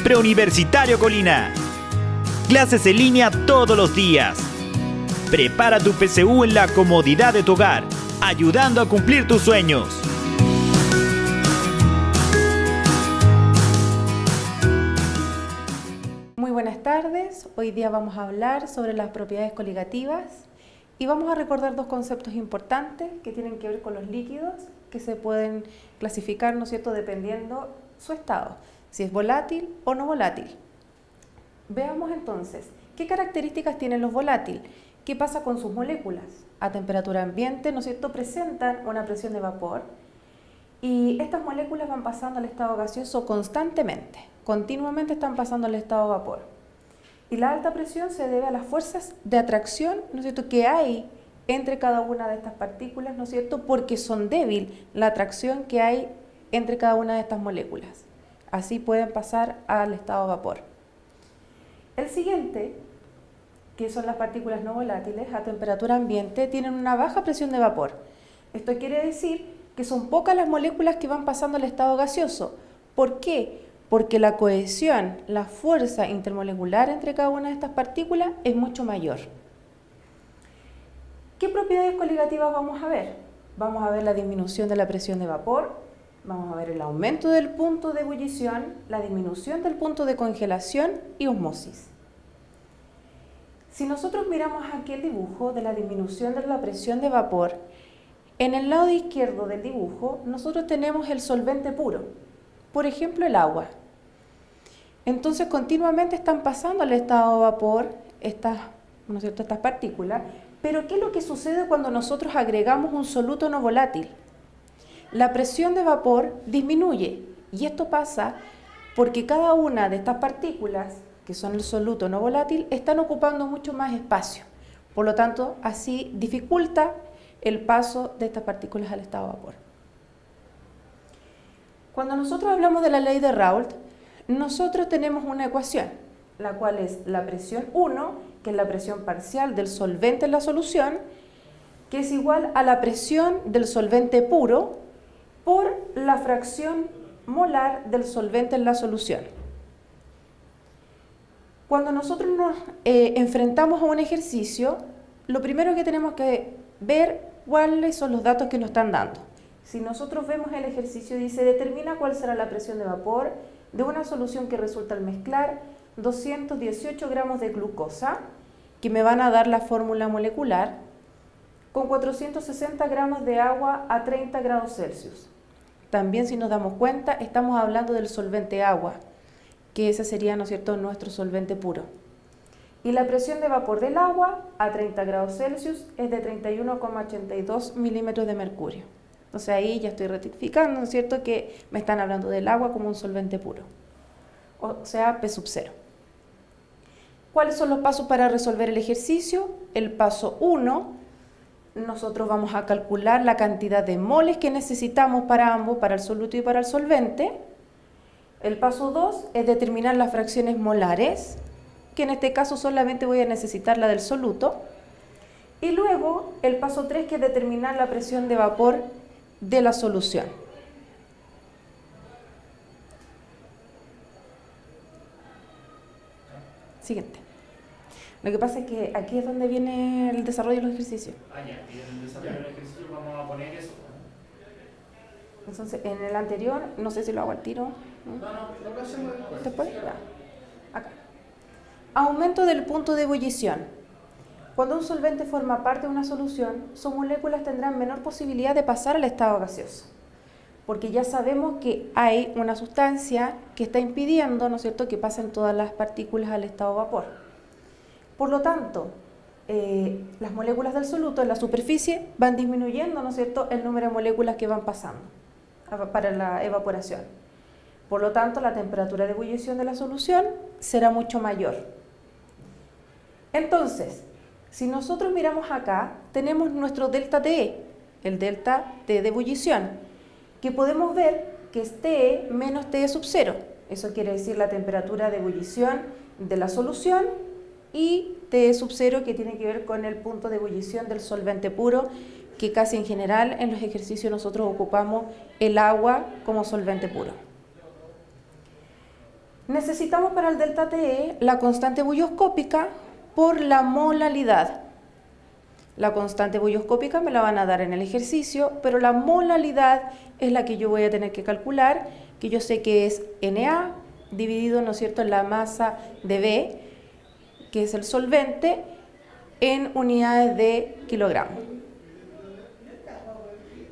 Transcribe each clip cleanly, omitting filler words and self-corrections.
Preuniversitario Colina. Clases en línea todos los días. Prepara tu PSU en la comodidad de tu hogar, ayudando a cumplir tus sueños. Muy buenas tardes. Hoy día vamos a hablar sobre las propiedades coligativas y vamos a recordar dos conceptos importantes que tienen que ver con los líquidos que se pueden clasificar, ¿no es cierto?, dependiendo su estado, si es volátil o no volátil. Veamos entonces, ¿qué características tienen los volátiles? ¿Qué pasa con sus moléculas? A temperatura ambiente, ¿no es cierto?, presentan una presión de vapor y estas moléculas van pasando al estado gaseoso constantemente, continuamente están pasando al estado vapor. Y la alta presión se debe a las fuerzas de atracción, ¿no es cierto?, que hay entre cada una de estas partículas, ¿no es cierto?, porque son débil la atracción que hay entre cada una de estas moléculas. Así pueden pasar al estado vapor. El siguiente, que son las partículas no volátiles, a temperatura ambiente, tienen una baja presión de vapor. Esto quiere decir que son pocas las moléculas que van pasando al estado gaseoso. ¿Por qué? Porque la cohesión, la fuerza intermolecular entre cada una de estas partículas es mucho mayor. ¿Qué propiedades coligativas vamos a ver? Vamos a ver la disminución de la presión de vapor, vamos a ver el aumento del punto de ebullición, la disminución del punto de congelación y osmosis. Si nosotros miramos aquí el dibujo de la disminución de la presión de vapor, en el lado izquierdo del dibujo nosotros tenemos el solvente puro, por ejemplo el agua. Entonces continuamente están pasando al estado de vapor estas partículas, pero ¿qué es lo que sucede cuando nosotros agregamos un soluto no volátil? La presión de vapor disminuye y esto pasa porque cada una de estas partículas, que son el soluto no volátil, están ocupando mucho más espacio. Por lo tanto, así dificulta el paso de estas partículas al estado de vapor. Cuando nosotros hablamos de la ley de Raoult, nosotros tenemos una ecuación, la cual es la presión 1, que es la presión parcial del solvente en la solución, que es igual a la presión del solvente puro por la fracción molar del solvente en la solución. Cuando nosotros nos enfrentamos a un ejercicio, lo primero que tenemos que ver cuáles son los datos que nos están dando. Si nosotros vemos el ejercicio, dice, determina cuál será la presión de vapor de una solución que resulta al mezclar 218 gramos de glucosa, que me van a dar la fórmula molecular, con 460 gramos de agua a 30 grados Celsius. También, si nos damos cuenta, estamos hablando del solvente agua, que ese sería, ¿no es cierto?, nuestro solvente puro. Y la presión de vapor del agua a 30 grados Celsius es de 31,82 milímetros de mercurio. Entonces ahí ya estoy rectificando, ¿no es cierto?, que me están hablando del agua como un solvente puro, o sea, P sub 0. ¿Cuáles son los pasos para resolver el ejercicio? El paso 1, nosotros vamos a calcular la cantidad de moles que necesitamos para ambos, para el soluto y para el solvente. El paso 2 es determinar las fracciones molares, que en este caso solamente voy a necesitar la del soluto. Y luego el paso 3, que es determinar la presión de vapor de la solución. Siguiente. Lo que pasa es que aquí es donde viene el desarrollo de los ejercicios. Ya, y en el desarrollo del ejercicio vamos a poner eso. Entonces, en el anterior, no sé si lo hago al tiro. No, lo hacemos después. ¿Después? Ya. Acá. Aumento del punto de ebullición. Cuando un solvente forma parte de una solución, sus moléculas tendrán menor posibilidad de pasar al estado gaseoso, porque ya sabemos que hay una sustancia que está impidiendo, ¿no es cierto?, que pasen todas las partículas al estado vapor. Por lo tanto, las moléculas del soluto en la superficie van disminuyendo, ¿no es cierto?, el número de moléculas que van pasando para la evaporación. Por lo tanto, la temperatura de ebullición de la solución será mucho mayor. Entonces, si nosotros miramos acá, tenemos nuestro delta TE, el delta T de ebullición, que podemos ver que es TE menos TE sub 0. Eso quiere decir la temperatura de ebullición de la solución y TE sub 0, que tiene que ver con el punto de ebullición del solvente puro, que casi en general en los ejercicios nosotros ocupamos el agua como solvente puro. Necesitamos para el delta TE la constante bulloscópica por la molalidad. La constante bulloscópica me la van a dar en el ejercicio, pero la molalidad es la que yo voy a tener que calcular, que yo sé que es Na dividido, ¿no es cierto?, en la masa de B, que es el solvente, en unidades de kilogramos.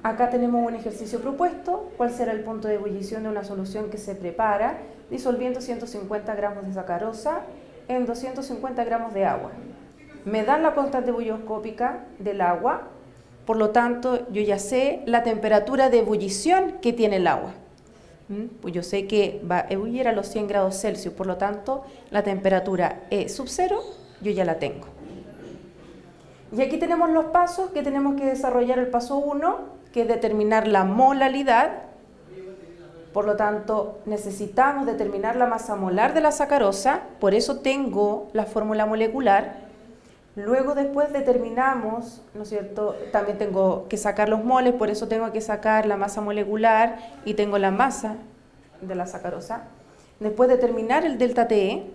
Acá tenemos un ejercicio propuesto, cuál será el punto de ebullición de una solución que se prepara disolviendo 150 gramos de sacarosa en 250 gramos de agua. Me dan la constante bulloscópica del agua, por lo tanto yo ya sé la temperatura de ebullición que tiene el agua. Pues yo sé que va a ebullir a los 100 grados Celsius, por lo tanto la temperatura E sub 0 yo ya la tengo. Y aquí tenemos los pasos que tenemos que desarrollar. El paso 1, que es determinar la molalidad. Por lo tanto, necesitamos determinar la masa molar de la sacarosa, por eso tengo la fórmula molecular. Luego después determinamos, ¿no es cierto?, también tengo que sacar los moles, por eso tengo que sacar la masa molecular y tengo la masa de la sacarosa. Después determinar el delta TE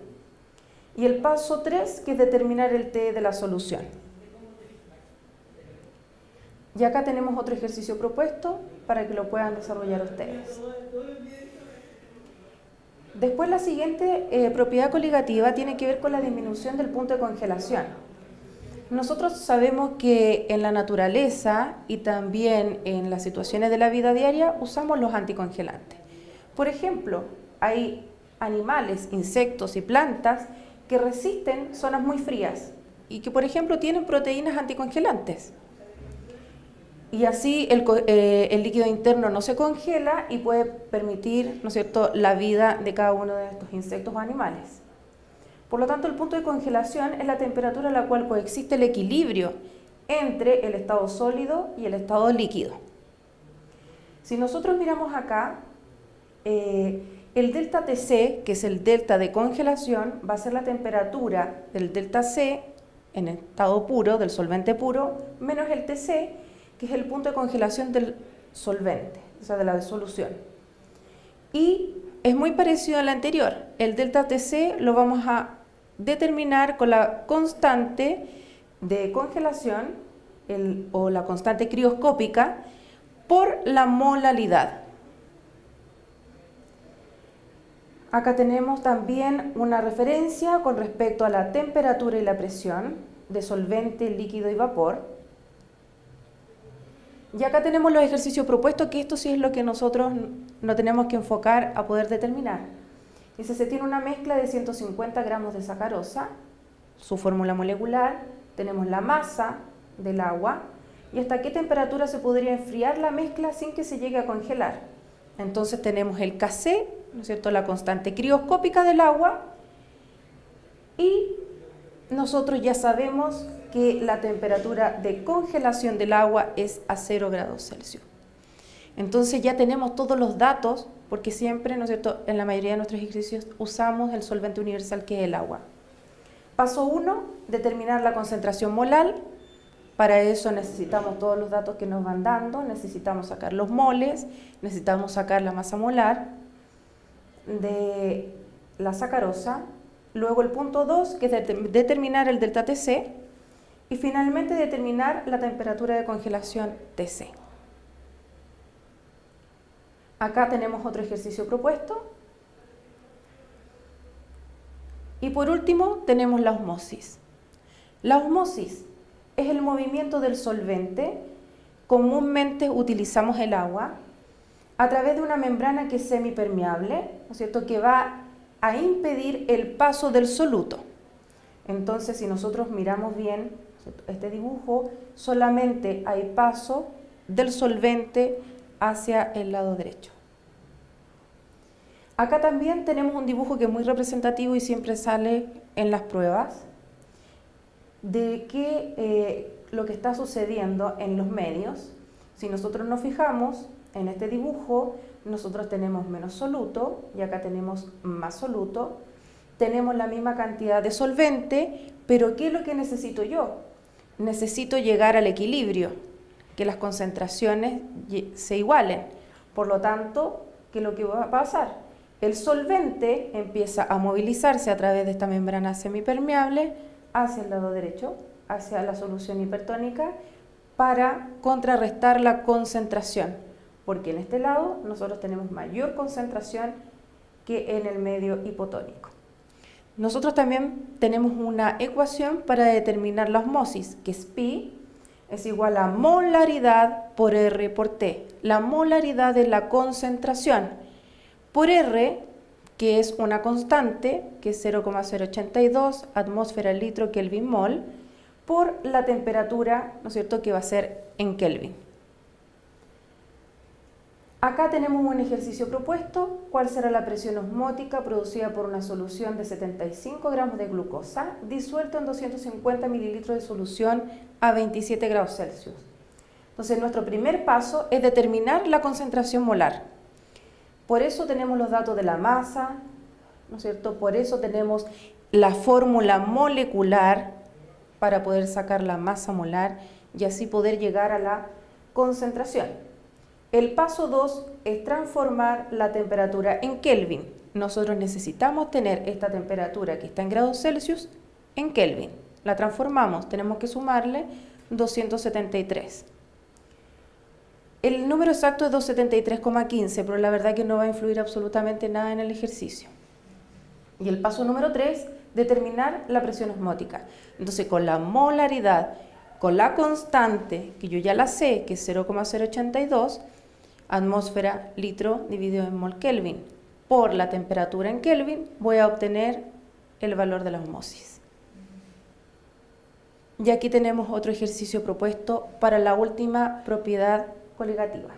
y el paso 3, que es determinar el TE de la solución. Y acá tenemos otro ejercicio propuesto para que lo puedan desarrollar ustedes. Después la siguiente propiedad coligativa tiene que ver con la disminución del punto de congelación. Nosotros sabemos que en la naturaleza y también en las situaciones de la vida diaria usamos los anticongelantes. Por ejemplo, hay animales, insectos y plantas que resisten zonas muy frías y que, por ejemplo, tienen proteínas anticongelantes. Y así el líquido interno no se congela y puede permitir, ¿no es cierto?, la vida de cada uno de estos insectos o animales. Por lo tanto, el punto de congelación es la temperatura a la cual coexiste el equilibrio entre el estado sólido y el estado líquido. Si nosotros miramos acá, el delta TC, que es el delta de congelación, va a ser la temperatura del delta C en estado puro, del solvente puro, menos el TC, que es el punto de congelación del solvente, o sea, de la disolución. Y es muy parecido al anterior. El delta TC lo vamos a determinar con la constante de congelación o la constante crioscópica por la molalidad. Acá tenemos también una referencia con respecto a la temperatura y la presión de solvente, líquido y vapor. Y acá tenemos los ejercicios propuestos, que esto sí es lo que nosotros no tenemos que enfocar a poder determinar. Dice, se tiene una mezcla de 150 gramos de sacarosa, su fórmula molecular, tenemos la masa del agua, y hasta qué temperatura se podría enfriar la mezcla sin que se llegue a congelar. Entonces tenemos el Kc, ¿no es cierto?, la constante crioscópica del agua, y nosotros ya sabemos que la temperatura de congelación del agua es a 0 grados Celsius. Entonces ya tenemos todos los datos, porque siempre, ¿no es cierto?, en la mayoría de nuestros ejercicios usamos el solvente universal, que es el agua. Paso 1, determinar la concentración molar. Para eso necesitamos todos los datos que nos van dando, necesitamos sacar los moles, necesitamos sacar la masa molar de la sacarosa. Luego el punto 2, que es determinar el delta TC, y finalmente determinar la temperatura de congelación TC. Acá tenemos otro ejercicio propuesto. Y por último tenemos la osmosis. La osmosis es el movimiento del solvente, comúnmente utilizamos el agua, a través de una membrana que es semipermeable, ¿no es cierto?, que va a impedir el paso del soluto. Entonces, si nosotros miramos bien este dibujo, solamente hay paso del solvente hacia el lado derecho. Acá también tenemos un dibujo que es muy representativo y siempre sale en las pruebas, de que lo que está sucediendo en los medios. Si nosotros nos fijamos en este dibujo, nosotros tenemos menos soluto y acá tenemos más soluto. Tenemos la misma cantidad de solvente, pero ¿qué es lo que necesito yo? Necesito llegar al equilibrio, que las concentraciones se igualen. Por lo tanto, ¿qué es lo que va a pasar? El solvente empieza a movilizarse a través de esta membrana semipermeable hacia el lado derecho, hacia la solución hipertónica, para contrarrestar la concentración, porque en este lado nosotros tenemos mayor concentración que en el medio hipotónico. Nosotros también tenemos una ecuación para determinar la osmosis, que es pi es igual a molaridad por R por T. La molaridad es la concentración por R, que es una constante, que es 0,082 atmósfera litro Kelvin mol, por la temperatura, ¿no es cierto?, que va a ser en Kelvin. Acá tenemos un ejercicio propuesto. ¿Cuál será la presión osmótica producida por una solución de 75 gramos de glucosa disuelto en 250 mililitros de solución a 27 grados Celsius? Entonces, nuestro primer paso es determinar la concentración molar. Por eso tenemos los datos de la masa, ¿no es cierto? Por eso tenemos la fórmula molecular para poder sacar la masa molar y así poder llegar a la concentración. El paso 2 es transformar la temperatura en Kelvin. Nosotros necesitamos tener esta temperatura que está en grados Celsius en Kelvin. La transformamos, tenemos que sumarle 273. El número exacto es 273,15, pero la verdad que no va a influir absolutamente nada en el ejercicio. Y el paso número 3, determinar la presión osmótica. Entonces, con la molaridad, con la constante, que yo ya la sé, que es 0,082, atmósfera litro dividido en mol Kelvin, por la temperatura en Kelvin, voy a obtener el valor de la osmosis. Y aquí tenemos otro ejercicio propuesto para la última propiedad coligativa.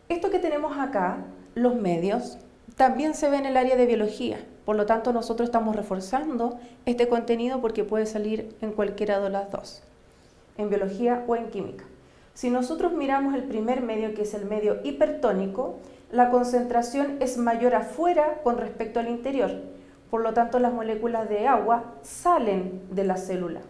Esto que tenemos acá, los medios, también se ve en el área de biología. Por lo tanto, nosotros estamos reforzando este contenido porque puede salir en cualquiera de las dos, en biología o en química. Si nosotros miramos el primer medio, que es el medio hipertónico, la concentración es mayor afuera con respecto al interior. Por lo tanto, las moléculas de agua salen de la célula,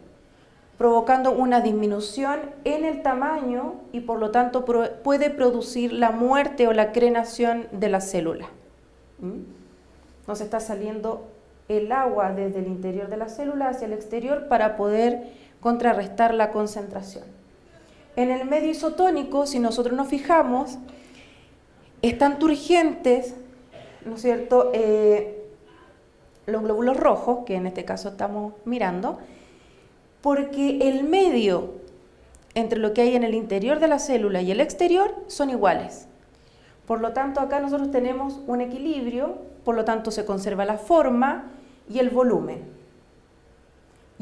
provocando una disminución en el tamaño y por lo tanto puede producir la muerte o la crenación de la célula. Entonces está saliendo el agua desde el interior de la célula hacia el exterior para poder contrarrestar la concentración. En el medio isotónico, si nosotros nos fijamos, están turgentes, ¿no es cierto?, los glóbulos rojos, que en este caso estamos mirando, porque el medio entre lo que hay en el interior de la célula y el exterior son iguales. Por lo tanto, acá nosotros tenemos un equilibrio, por lo tanto se conserva la forma y el volumen.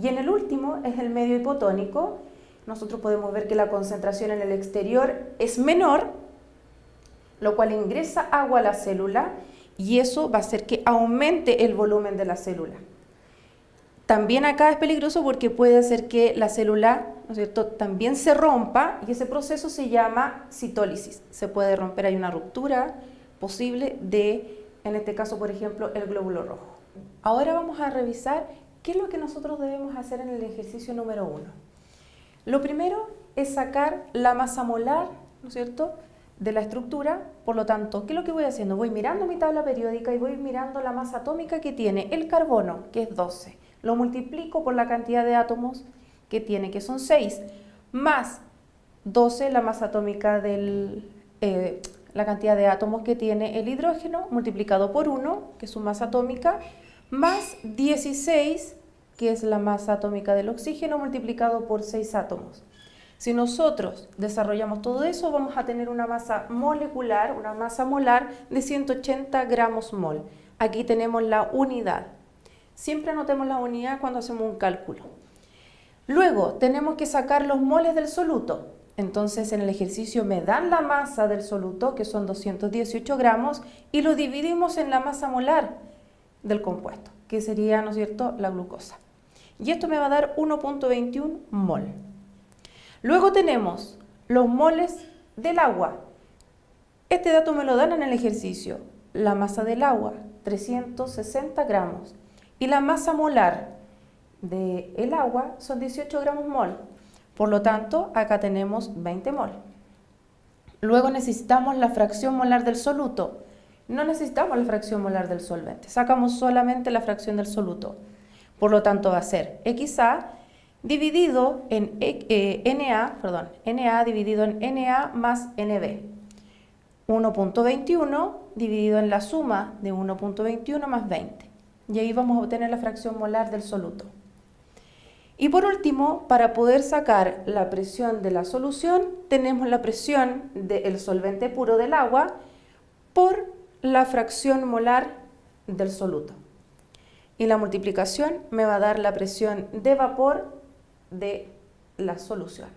Y en el último es el medio hipotónico. Nosotros podemos ver que la concentración en el exterior es menor, lo cual ingresa agua a la célula y eso va a hacer que aumente el volumen de la célula. También acá es peligroso porque puede hacer que la célula, ¿no es cierto?, también se rompa y ese proceso se llama citólisis. Se puede romper, hay una ruptura posible de, en este caso, por ejemplo, el glóbulo rojo. Ahora vamos a revisar qué es lo que nosotros debemos hacer en el ejercicio número 1. Lo primero es sacar la masa molar, ¿no es cierto?, de la estructura. Por lo tanto, ¿qué es lo que voy haciendo? Voy mirando mi tabla periódica y voy mirando la masa atómica que tiene el carbono, que es 12. Lo multiplico por la cantidad de átomos que tiene, que son 6, más 12, la masa atómica la cantidad de átomos que tiene el hidrógeno, multiplicado por 1, que es su masa atómica, más 16, que es la masa atómica del oxígeno, multiplicado por 6 átomos. Si nosotros desarrollamos todo eso, vamos a tener una masa molecular, una masa molar de 180 gramos mol. Aquí tenemos la unidad. Siempre anotemos la unidad cuando hacemos un cálculo. Luego, tenemos que sacar los moles del soluto. Entonces, en el ejercicio me dan la masa del soluto, que son 218 gramos, y lo dividimos en la masa molar del compuesto, que sería, ¿no es cierto?, la glucosa. Y esto me va a dar 1.21 mol. Luego tenemos los moles del agua. Este dato me lo dan en el ejercicio. La masa del agua, 360 gramos. Y la masa molar del agua son 18 gramos mol. Por lo tanto, acá tenemos 20 mol. Luego necesitamos la fracción molar del soluto. No necesitamos la fracción molar del solvente, sacamos solamente la fracción del soluto. Por lo tanto va a ser XA dividido en Na dividido en Na más NB. 1.21 dividido en la suma de 1.21 más 20. Y ahí vamos a obtener la fracción molar del soluto. Y por último, para poder sacar la presión de la solución, tenemos la presión del solvente puro del agua por la fracción molar del soluto. Y la multiplicación me va a dar la presión de vapor de la solución.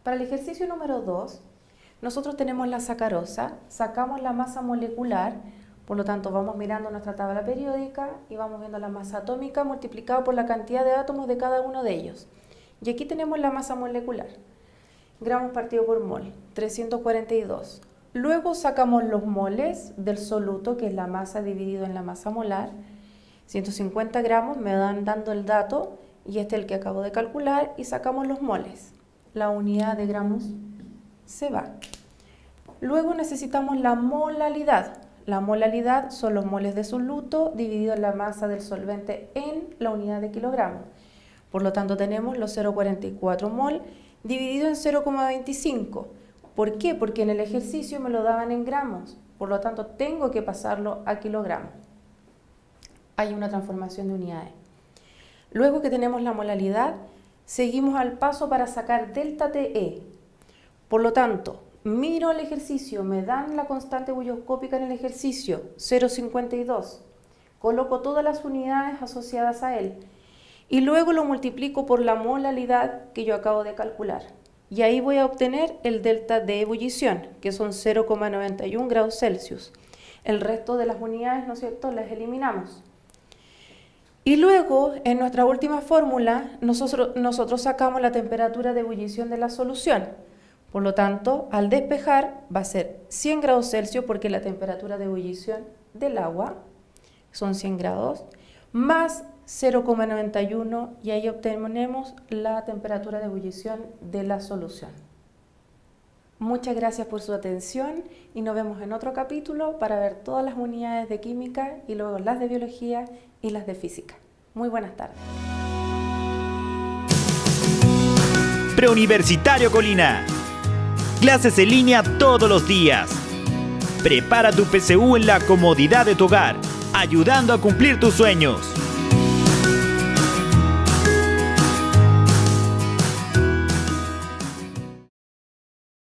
Para el ejercicio número 2, nosotros tenemos la sacarosa, sacamos la masa molecular, por lo tanto vamos mirando nuestra tabla periódica y vamos viendo la masa atómica multiplicada por la cantidad de átomos de cada uno de ellos. Y aquí tenemos la masa molecular, gramos partido por mol, 342. Luego sacamos los moles del soluto, que es la masa dividido en la masa molar, 150 gramos me dan dando el dato, y este es el que acabo de calcular, y sacamos los moles. La unidad de gramos se va. Luego necesitamos la molalidad. La molalidad son los moles de soluto dividido en la masa del solvente en la unidad de kilogramos. Por lo tanto tenemos los 0,44 mol dividido en 0,25. ¿Por qué? Porque en el ejercicio me lo daban en gramos. Por lo tanto tengo que pasarlo a kilogramos. Hay una transformación de unidades. Luego que tenemos la molalidad, seguimos al paso para sacar delta TE. Por lo tanto, miro el ejercicio, me dan la constante bulloscópica en el ejercicio, 0,52. Coloco todas las unidades asociadas a él y luego lo multiplico por la molalidad que yo acabo de calcular. Y ahí voy a obtener el delta de ebullición, que son 0,91 grados Celsius. El resto de las unidades, ¿no es cierto?, las eliminamos. Y luego, en nuestra última fórmula, nosotros sacamos la temperatura de ebullición de la solución. Por lo tanto, al despejar va a ser 100 grados Celsius, porque la temperatura de ebullición del agua son 100 grados, más 0,91, y ahí obtenemos la temperatura de ebullición de la solución. Muchas gracias por su atención y nos vemos en otro capítulo para ver todas las unidades de química y luego las de biología y las de física. Muy buenas tardes. Preuniversitario Colina. Clases en línea todos los días. Prepara tu PSU en la comodidad de tu hogar, ayudando a cumplir tus sueños.